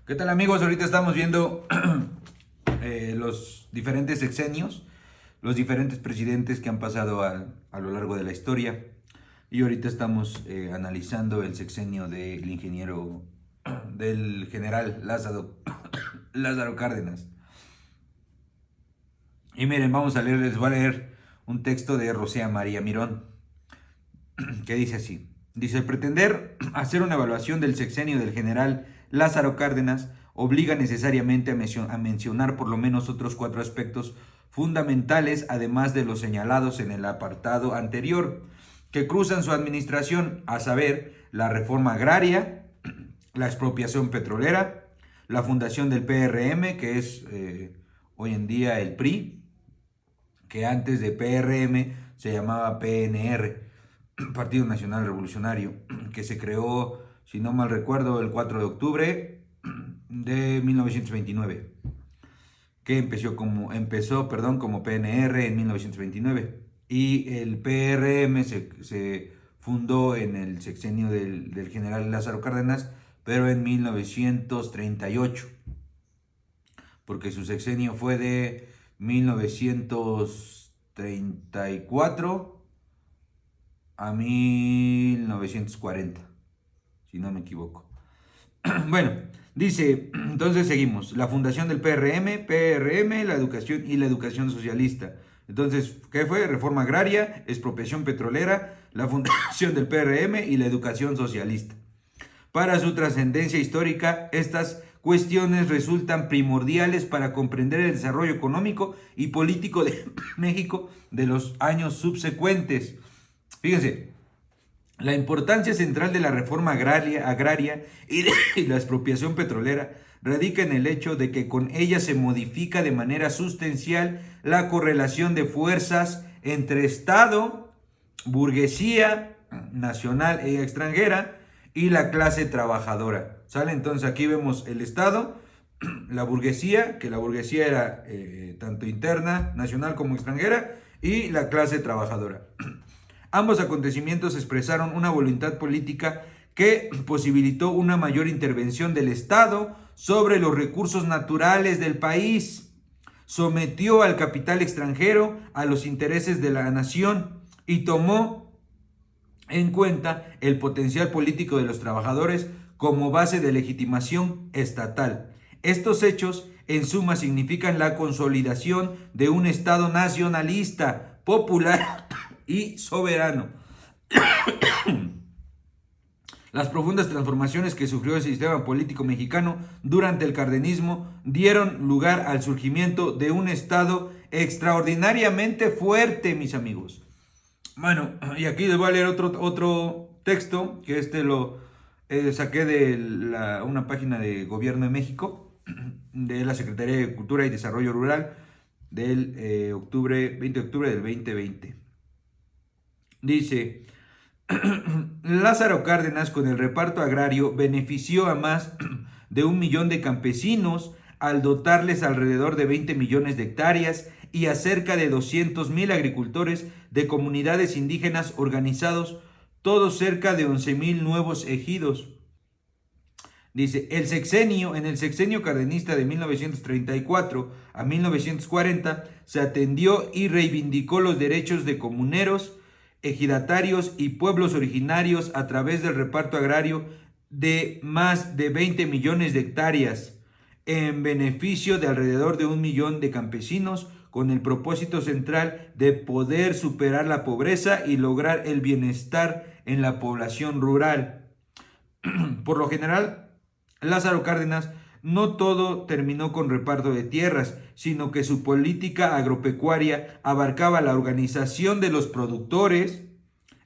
¿Qué tal, amigos? Ahorita estamos viendo los diferentes sexenios, los diferentes presidentes que han pasado a lo largo de la historia. Y ahorita estamos analizando el sexenio del ingeniero, del general Lázaro Cárdenas. Y miren, les voy a leer un texto de Rosea María Mirón, que dice así. Dice: pretender hacer una evaluación del sexenio del general Lázaro Cárdenas obliga necesariamente a mencionar por lo menos otros 4 aspectos fundamentales, además de los señalados en el apartado anterior, que cruzan su administración, a saber, la reforma agraria, la expropiación petrolera, la fundación del PRM, que es hoy en día el PRI, que antes de PRM se llamaba PNR, Partido Nacional Revolucionario, que se creó, si no mal recuerdo, el 4 de octubre de 1929, que empezó como PNR en 1929, y el PRM se fundó en el sexenio del general Lázaro Cárdenas, pero en 1938, porque su sexenio fue de 1934 a 1940, si no me equivoco. Bueno, dice, entonces seguimos. La fundación del PRM, la educación y la educación socialista. Entonces, ¿qué fue? Reforma agraria, expropiación petrolera, la fundación del PRM y la educación socialista. Para su trascendencia histórica, estas cuestiones resultan primordiales para comprender el desarrollo económico y político de México de los años subsecuentes. Fíjense, la importancia central de la reforma agraria y la expropiación petrolera radica en el hecho de que con ella se modifica de manera sustancial la correlación de fuerzas entre Estado, burguesía nacional e extranjera y la clase trabajadora. ¿Sale? Entonces aquí vemos el Estado, la burguesía, que la burguesía era tanto interna, nacional como extranjera, y la clase trabajadora. Ambos acontecimientos expresaron una voluntad política que posibilitó una mayor intervención del Estado sobre los recursos naturales del país, sometió al capital extranjero a los intereses de la nación y tomó en cuenta el potencial político de los trabajadores como base de legitimación estatal. Estos hechos, en suma, significan la consolidación de un Estado nacionalista, popular y soberano. Las profundas transformaciones que sufrió el sistema político mexicano durante el cardenismo dieron lugar al surgimiento de un Estado extraordinariamente fuerte, mis amigos. Bueno, y aquí les voy a leer otro texto, que lo saqué de una página de Gobierno de México, de la Secretaría de Cultura y Desarrollo Rural, del 20 de octubre del 2020. Dice: Lázaro Cárdenas, con el reparto agrario, benefició a más de 1 millón de campesinos al dotarles alrededor de 20 millones de hectáreas y a cerca de 200,000 agricultores de comunidades indígenas organizados, todos cerca de 11,000 nuevos ejidos. Dice, en el sexenio cardenista de 1934 a 1940 se atendió y reivindicó los derechos de comuneros, ejidatarios y pueblos originarios a través del reparto agrario de más de 20 millones de hectáreas en beneficio de alrededor de 1 millón de campesinos, con el propósito central de poder superar la pobreza y lograr el bienestar en la población rural. Por lo general, Lázaro Cárdenas no todo terminó con reparto de tierras, sino que su política agropecuaria abarcaba la organización de los productores,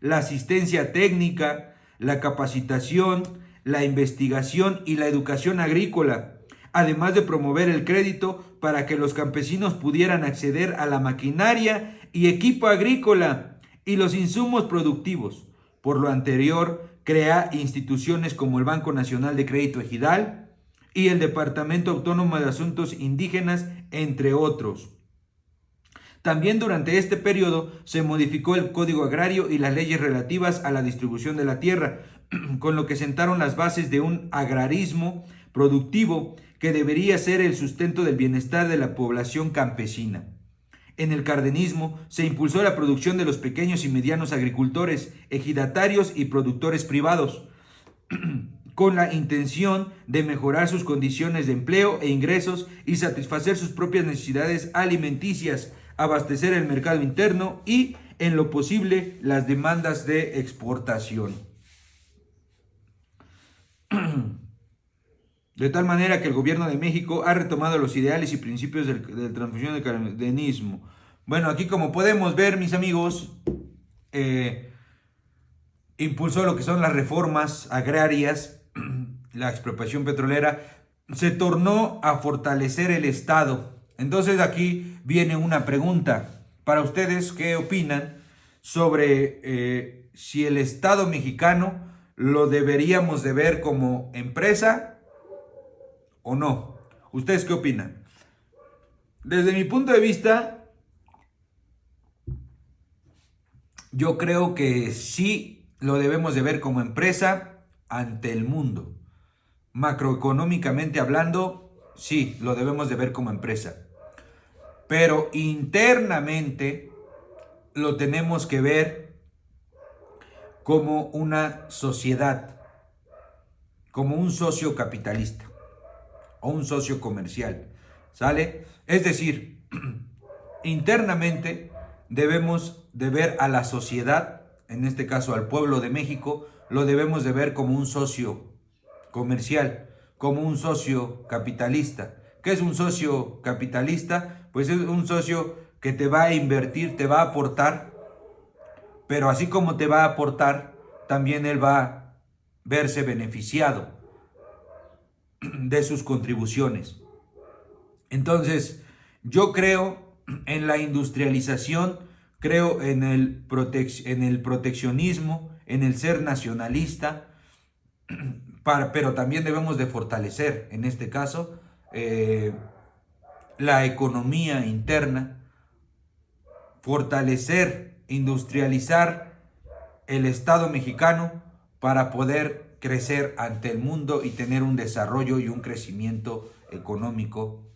la asistencia técnica, la capacitación, la investigación y la educación agrícola, además de promover el crédito para que los campesinos pudieran acceder a la maquinaria y equipo agrícola y los insumos productivos. Por lo anterior, crea instituciones como el Banco Nacional de Crédito Ejidal y el Departamento Autónomo de Asuntos Indígenas, entre otros. También durante este periodo se modificó el Código Agrario y las leyes relativas a la distribución de la tierra, con lo que sentaron las bases de un agrarismo productivo que debería ser el sustento del bienestar de la población campesina. En el cardenismo se impulsó la producción de los pequeños y medianos agricultores, ejidatarios y productores privados, con la intención de mejorar sus condiciones de empleo e ingresos y satisfacer sus propias necesidades alimenticias, abastecer el mercado interno y, en lo posible, las demandas de exportación. De tal manera que el gobierno de México ha retomado los ideales y principios del transfusión del cardenismo. Bueno, aquí como podemos ver, mis amigos, impulsó lo que son las reformas agrarias, la expropiación petrolera, se tornó a fortalecer el Estado. Entonces aquí viene una pregunta para ustedes, ¿qué opinan sobre si el Estado mexicano lo deberíamos de ver como empresa o no? ¿Ustedes qué opinan? Desde mi punto de vista, yo creo que sí lo debemos de ver como empresa ante el mundo. Macroeconómicamente hablando, sí, lo debemos de ver como empresa. Pero internamente lo tenemos que ver como una sociedad, como un socio capitalista o un socio comercial, ¿sale? Es decir, internamente debemos de ver a la sociedad, en este caso al pueblo de México, lo debemos de ver como un socio comercial, como un socio capitalista. ¿Qué es un socio capitalista? Pues es un socio que te va a invertir, te va a aportar, pero así como te va a aportar, también él va a verse beneficiado de sus contribuciones. Entonces, yo creo en la industrialización, creo en el proteccionismo, en el ser nacionalista, pero también debemos de fortalecer, en este caso, la economía interna, fortalecer, industrializar el Estado mexicano para poder crecer ante el mundo y tener un desarrollo y un crecimiento económico